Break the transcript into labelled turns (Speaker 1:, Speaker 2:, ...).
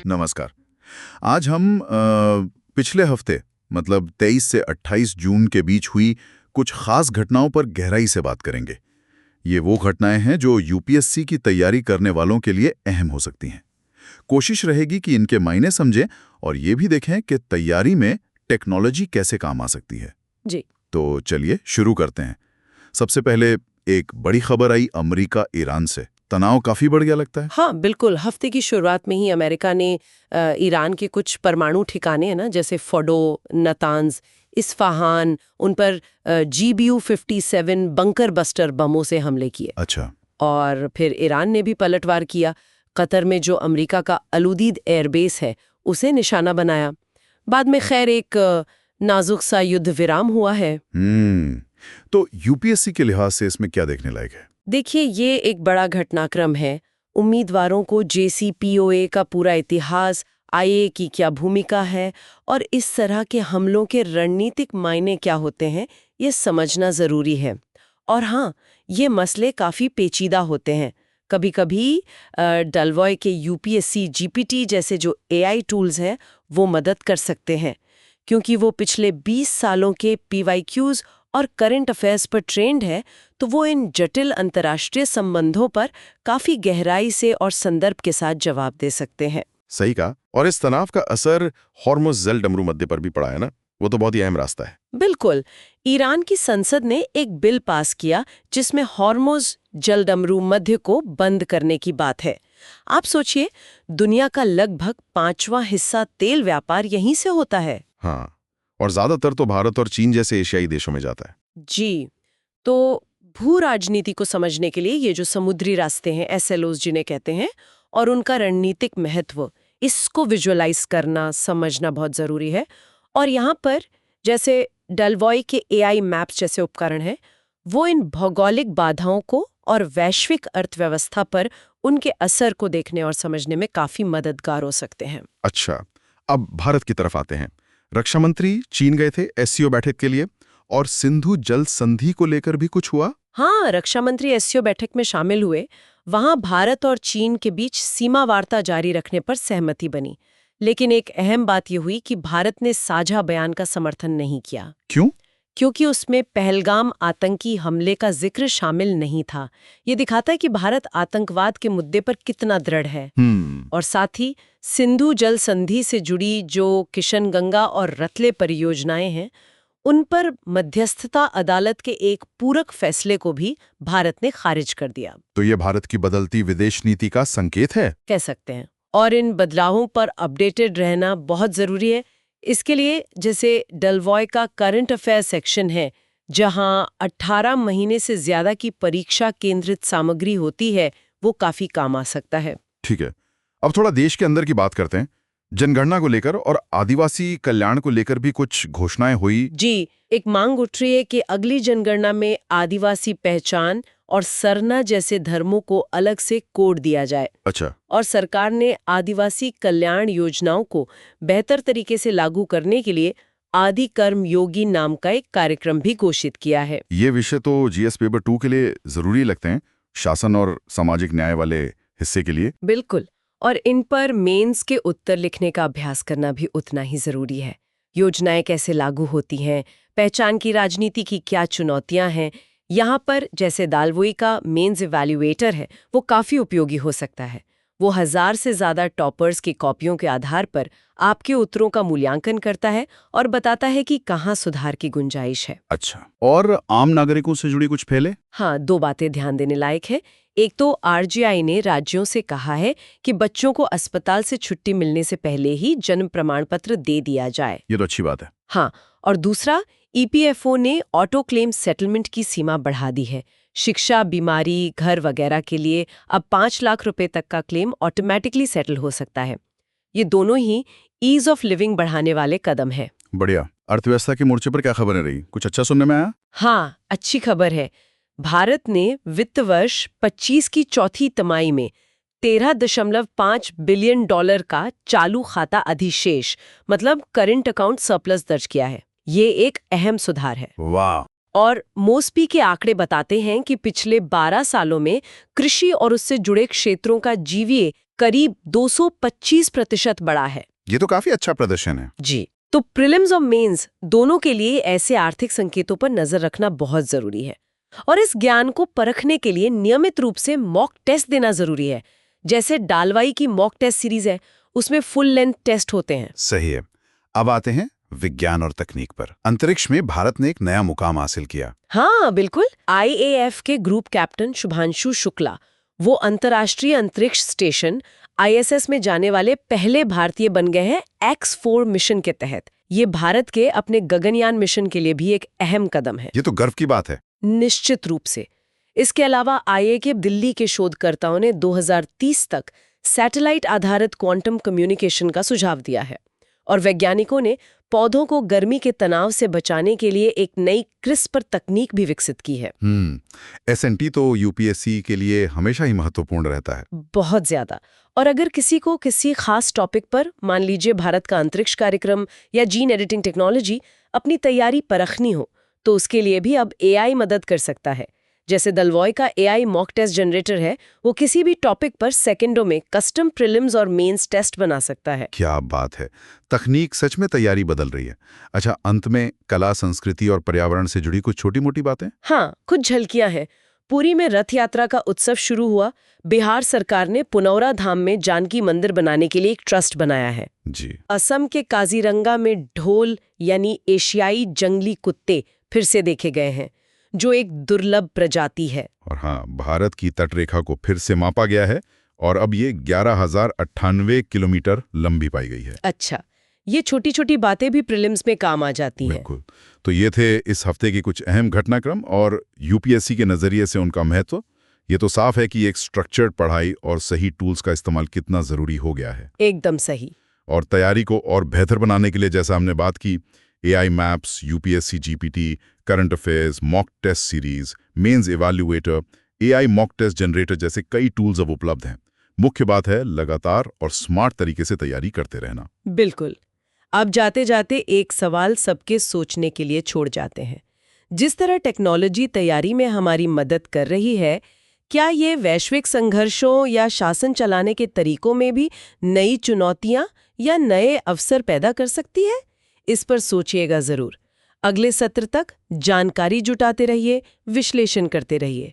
Speaker 1: नमस्कार। आज हम पिछले हफ्ते मतलब 23 से 28 जून के बीच हुई कुछ खास घटनाओं पर गहराई से बात करेंगे। ये वो घटनाएं हैं जो यूपीएससी की तैयारी करने वालों के लिए अहम हो सकती हैं। कोशिश रहेगी कि इनके मायने समझें और ये भी देखें कि तैयारी में टेक्नोलॉजी कैसे काम आ सकती है।
Speaker 2: जी।
Speaker 1: तो चलिए शुरू करते हैं। सबसे पहले एक बड़ी खबर आई अमेरिका ईरान से। तनाव काफी बढ़ गया लगता है।
Speaker 2: हाँ, बिल्कुल। हफ्ते की शुरुआत में ही अमेरिका ने ईरान के कुछ परमाणु ठिकाने हैं ना, जैसे फोडो, नतांज, इस्फहान, उन पर GBU-57 बंकर बस्टर बमों से हमले किए।
Speaker 1: अच्छा।
Speaker 2: और फिर ईरान ने भी पलटवार किया। कतर में जो अमेरिका का अलूदीद एयरबेस है उसे निशाना बनाया। बाद में खैर एक नाजुक सा युद्ध विराम हुआ है।
Speaker 1: तो यूपीएससी के लिहाज से इसमें क्या देखने लायक है?
Speaker 2: देखिए, ये एक बड़ा घटनाक्रम है। उम्मीदवारों को JCPOA का पूरा इतिहास, IA की क्या भूमिका है और इस तरह के हमलों के रणनीतिक मायने क्या होते हैं, ये समझना जरूरी है। और हाँ, ये मसले काफी पेचीदा होते हैं। कभी-कभी डलवॉय के UPSC GPT जैसे जो AI टूल्स हैं, वो मदद कर सकते हैं, क्योंकि वो पिछले 20 सालों के PYQs और करंट अफेयर्स पर ट्रेंड है, तो वो इन जटिल अंतर्राष्ट्रीय संबंधों पर काफी गहराई से और संदर्भ के साथ जवाब दे सकते हैं।
Speaker 3: सही कहा। और इस तनाव का असर हॉर्मुज़ जलडमरू मध्य पर भी पड़ा है ना, वो तो बहुत ही अहम रास्ता है।
Speaker 2: बिल्कुल। ईरान की संसद ने एक बिल पास किया जिसमें हॉर्मुज़ जलडमरू मध्य को बंद करने की बात है। आप सोचिए, दुनिया का लगभग 5वां हिस्सा तेल व्यापार यहीं से होता है।
Speaker 3: हाँ, और ज्यादातर तो भारत और चीन जैसे एशियाई देशों में जाता है।
Speaker 2: जी। तो भू राजनीति को समझने के लिए ये जो समुद्री रास्ते हैं, SLOs जिन्हें कहते हैं, और उनका रणनीतिक महत्व, इसको विजुअलाइज करना, समझना बहुत जरूरी है। और यहाँ पर जैसे डलवॉय के AI मैप्स जैसे उपकरण हैं, वो इन भौगोलिक बाधाओं को और वैश्विक अर्थव्यवस्था पर उनके असर को देखने और समझने में काफी मददगार हो सकते हैं।
Speaker 3: अच्छा, अब भारत की तरफ आते हैं। रक्षा मंत्री चीन गए थे SCO बैठक के लिए, और सिंधु जल संधि को लेकर भी कुछ हुआ।
Speaker 2: हाँ, रक्षा मंत्री SCO बैठक में शामिल हुए। वहां भारत और चीन के बीच सीमा वार्ता जारी रखने पर सहमति बनी। लेकिन एक अहम बात यह हुई कि भारत ने साझा बयान का समर्थन नहीं किया।
Speaker 3: क्यों?
Speaker 2: क्योंकि उसमें पहलगाम आतंकी हमले का जिक्र शामिल नहीं था। ये दिखाता है कि भारत आतंकवाद के मुद्दे पर कितना दृढ़ है। और साथ ही सिंधु जल संधि से जुड़ी जो किशनगंगा और रतले परियोजनाएं हैं, उन पर मध्यस्थता अदालत के एक पूरक फैसले को भी भारत ने खारिज कर दिया।
Speaker 3: तो ये भारत की बदलती विदेश नीति का संकेत है,
Speaker 2: कह सकते हैं। और इन बदलावों पर अपडेटेड रहना बहुत जरूरी है। इसके लिए जैसे डलवॉय का करंट अफेयर सेक्शन है, जहां 18 महीने से ज्यादा की परीक्षा केंद्रित सामग्री होती है, वो काफी काम आ सकता है।
Speaker 3: ठीक है। अब थोड़ा देश के अंदर की बात करते हैं। जनगणना को लेकर और आदिवासी कल्याण को लेकर भी कुछ घोषणाएं हुई।
Speaker 2: जी, एक मांग उठ रही है कि अगली जनगणना में आदिवासी पहचान और सरना जैसे धर्मों को अलग से कोड दिया जाए।
Speaker 3: अच्छा।
Speaker 2: और सरकार ने आदिवासी कल्याण योजनाओं को बेहतर तरीके से लागू करने के लिए आदि कर्म योगी नाम का एक कार्यक्रम भी घोषित किया है।
Speaker 3: ये विषय तो GS पेपर 2 के लिए जरूरी लगते हैं, शासन और सामाजिक न्याय वाले हिस्से के लिए।
Speaker 2: बिल्कुल। और इन पर मेंस के उत्तर लिखने का अभ्यास करना भी उतना ही जरूरी है। योजनाएं कैसे लागू होती हैं, पहचान की राजनीति की क्या चुनौतियां हैं, यहाँ पर जैसे दालवोई का मेंस इवैल्यूएटर है, वो काफी उपयोगी हो सकता है। वो 1000 से ज्यादा टॉपर्स की कॉपियों के आधार पर आपके उत्तरों का मूल्यांकन करता है और बताता है कि कहाँ सुधार की गुंजाइश है।
Speaker 1: अच्छा, और आम नागरिकों से जुड़ी कुछ पहले?
Speaker 2: हाँ, 2 बातें ध्यान देने लायक है। एक तो RGI ने राज्यों से कहा है कि बच्चों को अस्पताल से छुट्टी मिलने से पहले ही जन्म प्रमाण पत्र दे दिया जाए।
Speaker 1: ये तो अच्छी बात है।
Speaker 2: हाँ, और दूसरा, EPFO ने ऑटो क्लेम सेटलमेंट की सीमा बढ़ा दी है। शिक्षा, बीमारी, घर वगैरह के लिए अब 5 लाख रुपए तक का क्लेम ऑटोमेटिकली सेटल हो सकता है। ये दोनों ही ईज ऑफ लिविंग बढ़ाने वाले कदम हैं।
Speaker 1: बढ़िया। अर्थव्यवस्था के मोर्चे पर क्या खबरें रही? कुछ अच्छा सुनने में आया?
Speaker 2: हाँ, अच्छी खबर है। भारत ने वित्त वर्ष 25 की चौथी तिमाही में $13.5 बिलियन का चालू खाता अधिशेष मतलब करंट अकाउंट सरप्लस दर्ज किया है। ये एक अहम सुधार है।
Speaker 1: वाह,
Speaker 2: और मोस्पी के आंकड़े बताते हैं कि पिछले 12 सालों में कृषि और उससे जुड़े क्षेत्रों का जीवीए करीब 225% बढ़ा है।
Speaker 1: ये तो काफी अच्छा प्रदर्शन है।
Speaker 2: जी, तो प्रीलिम्स और मेंस दोनों के लिए ऐसे आर्थिक संकेतों पर नजर रखना बहुत जरूरी है और इस ज्ञान को परखने के लिए नियमित रूप से मॉक टेस्ट देना जरूरी है। जैसे डालवाई की मॉक टेस्ट सीरीज है, उसमें फुल लेंथ टेस्ट होते हैं।
Speaker 1: सही है। अब आते हैं विज्ञान और तकनीक पर। अंतरिक्ष में भारत ने एक नया मुकाम हासिल किया।
Speaker 2: हाँ बिल्कुल, IAF के ग्रुप कैप्टन शुभांशु शुक्ला वो अंतर्राष्ट्रीय अंतरिक्ष स्टेशन ISS में जाने वाले पहले भारतीय बन गए हैं X4 मिशन के तहत। ये भारत के अपने गगनयान मिशन के लिए भी एक अहम कदम है।
Speaker 1: ये तो गर्व की बात है।
Speaker 2: निश्चित रूप से। इसके अलावा IA के दिल्ली के शोधकर्ताओं ने 2030 तक सैटेलाइट आधारित क्वांटम कम्युनिकेशन का सुझाव दिया है और वैज्ञानिकों ने पौधों को गर्मी के तनाव से बचाने के लिए एक नई क्रिस्पर तकनीक भी विकसित की है।
Speaker 1: SNT तो UPSC के लिए हमेशा ही महत्वपूर्ण रहता है।
Speaker 2: बहुत ज्यादा। और अगर किसी को किसी खास टॉपिक पर, मान लीजिए भारत का अंतरिक्ष कार्यक्रम या जीन एडिटिंग टेक्नोलॉजी, अपनी तैयारी परखनी हो तो उसके लिए भी अब AI मदद कर सकता है। जैसे दलवॉय का AI मॉक टेस्ट जनरेटर है, वो किसी भी टॉपिक पर सेकंडों में कस्टम प्रीलिम्स और मेंस टेस्ट बना सकता है।
Speaker 1: क्या बात है, तकनीक सच में तैयारी बदल रही है। अच्छा, अंत में कला, संस्कृति और पर्यावरण से जुड़ी कुछ छोटी मोटी बातें।
Speaker 2: हाँ, कुछ झलकियां हैं। पुरी में रथ यात्रा का उत्सव शुरू हुआ। बिहार सरकार ने पुनौरा धाम में जानकी मंदिर बनाने के लिए एक ट्रस्ट बनाया है।
Speaker 1: जी।
Speaker 2: असम के काजीरंगा में ढोल यानी एशियाई जंगली कुत्ते फिर से देखे गए हैं, जो एक दुर्लभ प्रजाति है।
Speaker 1: और हाँ, भारत की तटरेखा को फिर से मापा गया है और अब ये 11,098 किलोमीटर लंबी पाई गई है।
Speaker 2: अच्छा, ये छोटी छोटी बातें भी प्रीलिम्स में काम आ जाती हैं।
Speaker 1: बिल्कुल। तो ये थे इस हफ्ते के कुछ अहम घटनाक्रम और UPSC के नजरिए से उनका महत्व। ये तो साफ है कि एक स्ट्रक्चर्ड पढ़ाई और सही टूल्स का इस्तेमाल कितना जरूरी हो गया है।
Speaker 2: एकदम सही।
Speaker 1: और तैयारी को और बेहतर बनाने के लिए, जैसा हमने बात की, AI maps, UPSC GPT, current affairs, mock test series, mains evaluator, AI mock test generator जैसे कई टूल्स अब उपलब्ध हैं। मुख्य बात है लगातार और स्मार्ट तरीके से तैयारी करते रहना।
Speaker 2: बिल्कुल। अब जाते जाते एक सवाल सबके सोचने के लिए छोड़ जाते हैं। जिस तरह टेक्नोलॉजी तैयारी में हमारी मदद कर रही है, क्या ये वैश्विक संघर्षों या शासन चलाने के तरीकों में भी नई चुनौतियां या नए अवसर पैदा कर सकती है? इस पर सोचिएगा जरूर। अगले सत्र तक जानकारी जुटाते रहिए, विश्लेषण करते रहिए।